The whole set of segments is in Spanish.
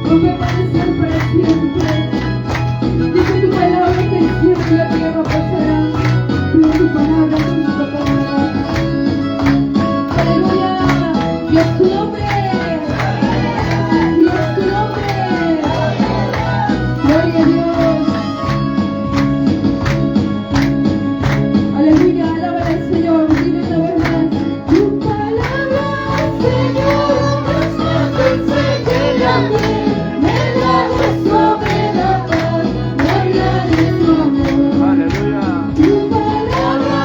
va a permanecer para siempre. Dice tu palabra que el cielo y la tierra pasarán, pero tu palabra nunca pasará. Aleluya, Dios tu nombre, Dios tu nombre, gloria a Dios. Aleluya, alaba al Señor, dile una vez más. Tu palabra, Señor, es más dulce que la miel, me da gozo, me da paz, me habla de tu amor. Aleluya. Tu palabra,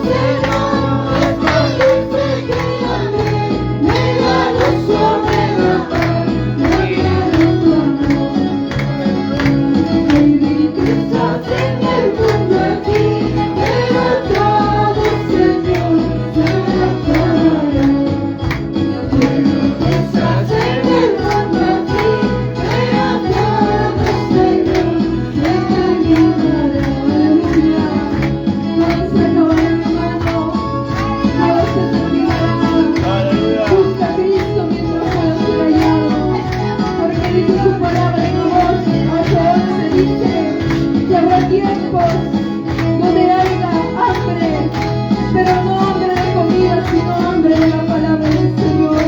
Señor, es más dulce que la miel, me da gozo, me da paz, me habla de tu amor. El Espíritu estás en el mundo aquí, pero todo, Señor, se acabará. Estás en el mundo aquí, pero todo, Señor, se acabará. Aleluya. Todo se acabará, hermano. Todo se terminará. Aleluya. Busca a Cristo mientras puedas ser hallado, porque dice su palabra en Amós 8:11, dice que habrá tiempos donde haya hambre, pero no hambre de comida, sino hambre de la palabra del Señor.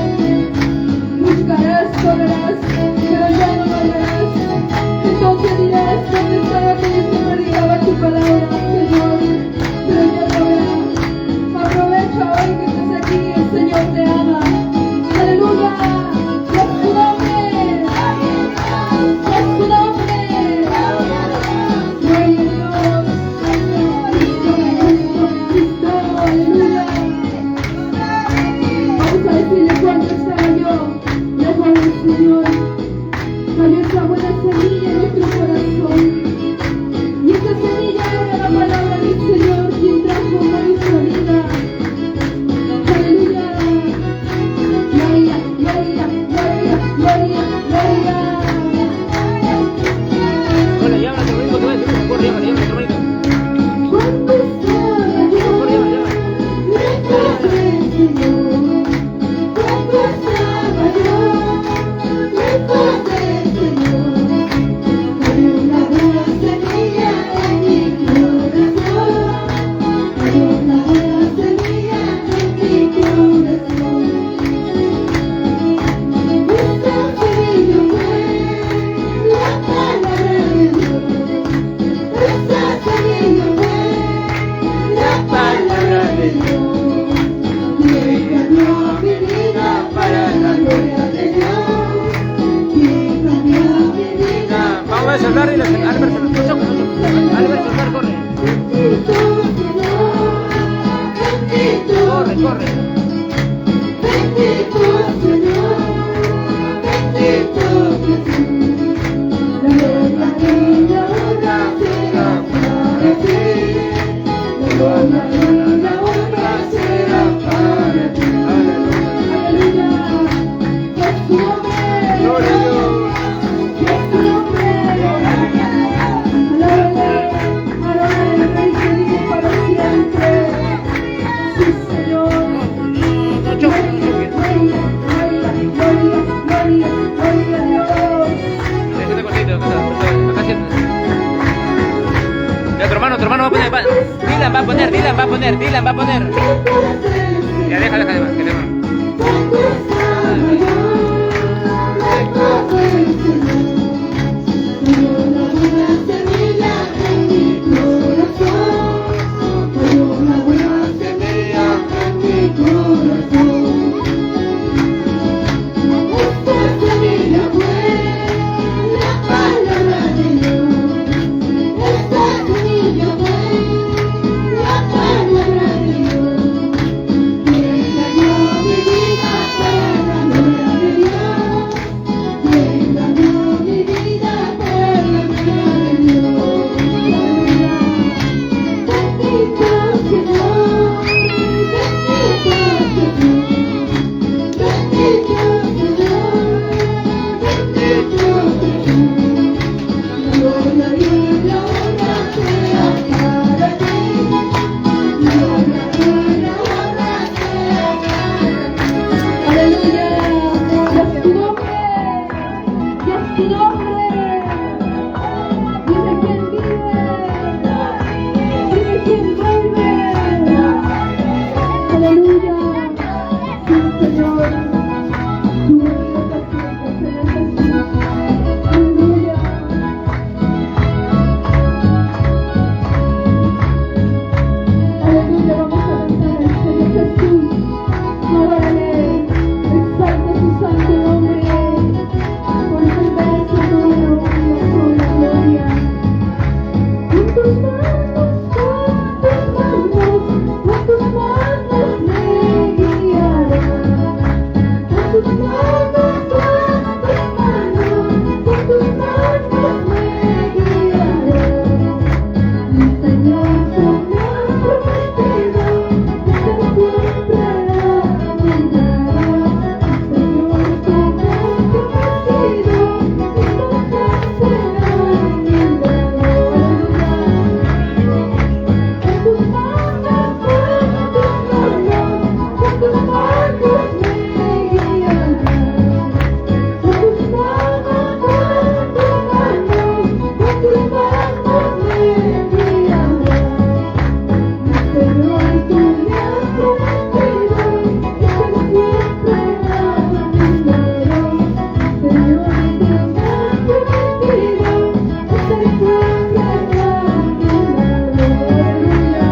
Buscarás, correrás, pero ya no lo hallarás. Entonces dirás, ¿dónde estaba aquellos que predicaba tu palabra, Señor? Pero ya lo verás. Aprovecha hoy que estás aquí, el Señor te ama. Aleluya. Dios tu nombre. Dios tu nombre. Gloria a Dios. Cristo, Cristo, Cristo. Aleluya. Vamos a decirle cuánto estaba yo lejos del Señor. Cayó esa buena semilla en nuestro corazón. Y esta semilla era la palabra del Señor, quien transformó nuestra vida. Aleluya. Gloria, gloria, gloria, gloria, gloria. Hola, llámale a tu hermanito que va a decir, corre, llámale a tu hermanito. ¿Cuánto estaba yo Corre, llámale. lejos del Señor? ¿Cuánto estaba yo lejos del Señor? Cayó una buena semilla en mi corazón. Cayó una buena semilla en mi corazón. Esta semilla fue la palabra de Dios. Esta semilla fue la palabra de Dios. Y cambió mi vida para la gloria de Dios. Y cambió mi vida. Vamos a saludar y Albert, Albert, saludar, corre. Bendito Señor, bendito Corre, corre. Bendito Señor, bendito Jesús. La gloria y la honra será para ti. La gloria y la honra será para ti. Aleluya. Dios tu nombre. Gloria a Dios. Dios tu nombre. Alábale, alábale al Rey que vive para siempre. Sí, Señor. No choques, no choques. Gloria, gloria, gloria, gloria, gloria a Dios. Siéntate cortito, acá siéntate. Ya, tu hermano va a poner. Dylan va a poner. Ya, deja, que te va. La palabra de Dios. su nombre. Dime quién vive. Dime quién vuelve. Aleluya. Sí, Señor. Tu venida paciente, Señor Jesús. Aleluya. Aleluya. Vamos a cantar al Señor Jesús. Adórale. Exalta su santo nombre. Con el beso duro, con la gloria. Con tus manos me guiarás. Con tus manos me guiarás. Mi Señor, tú me has prometido estar siempre a mi lado. Señor, tú me has prometido estar siempre a mi lado. Con tus manos me guiarás. Con tus manos me guiarás. Mi Señor, tú me has prometido estar siempre a mi lado. Señor, tú me has prometido estar siempre a mi lado. Aleluya.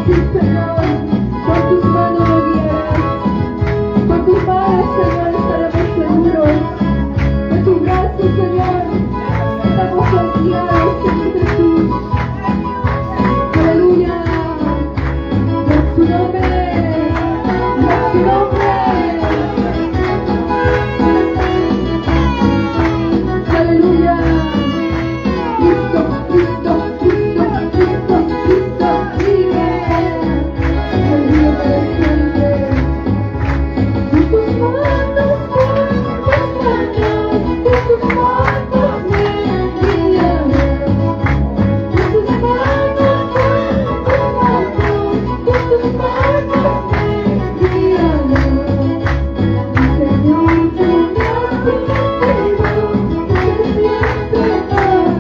Sí, Señor, con tus manos me guiarás. Con tus manos, Señor, estaremos seguros. En tus brazos, Señor, estamos confiados, Señor Jesús. Aleluya. Y a su nombre. Y a su nombre. Aleluya. Cristo, Cristo, Cristo, Cristo, Cristo vive. Él vive para siempre. Con tus manos me guiarás. Con tus manos me guiarás. Mi Señor, tú me has prometido estar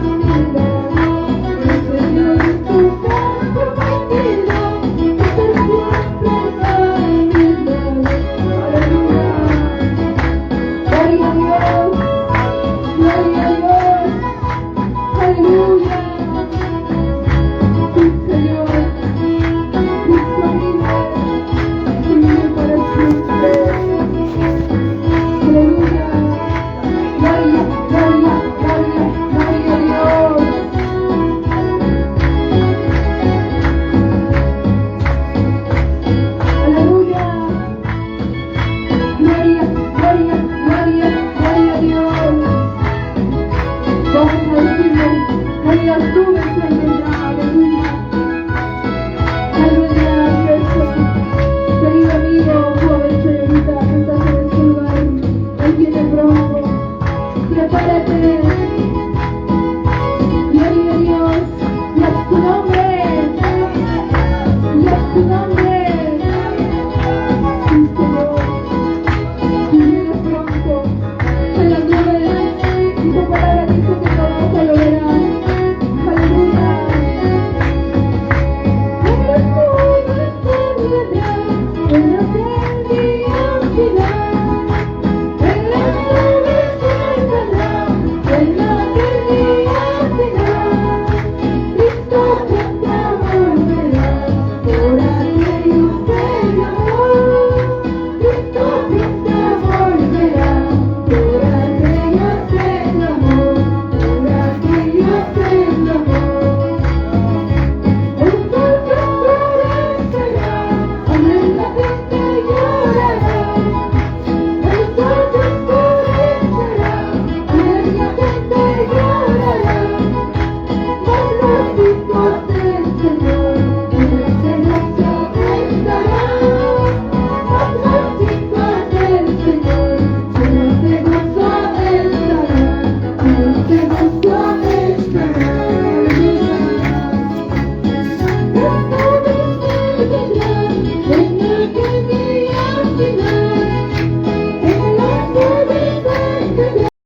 siempre a mi lado. Mi Señor, tú me has prometido estar siempre a mi lado. Aleluya. Gloria a Dios. Gloria a Dios. Aleluya. Sí, Señor. Cristo vive. Vive para siempre. Aleluya. Gloria, gloria, gloria, gloria a Dios. Aleluya. Gloria, gloria, gloria, gloria a Dios. Vamos a decirle, gloria a tu eternidad. Aleluya. Aleluya, eso. Querido amigo, joven, señorita, que estás en este lugar, Él viene pronto. Prepárate. Gloria a Dios. Y a su nombre. Y a su nombre. Sí, Señor. Y viene pronto. En las nubes. Y tu palabra dice que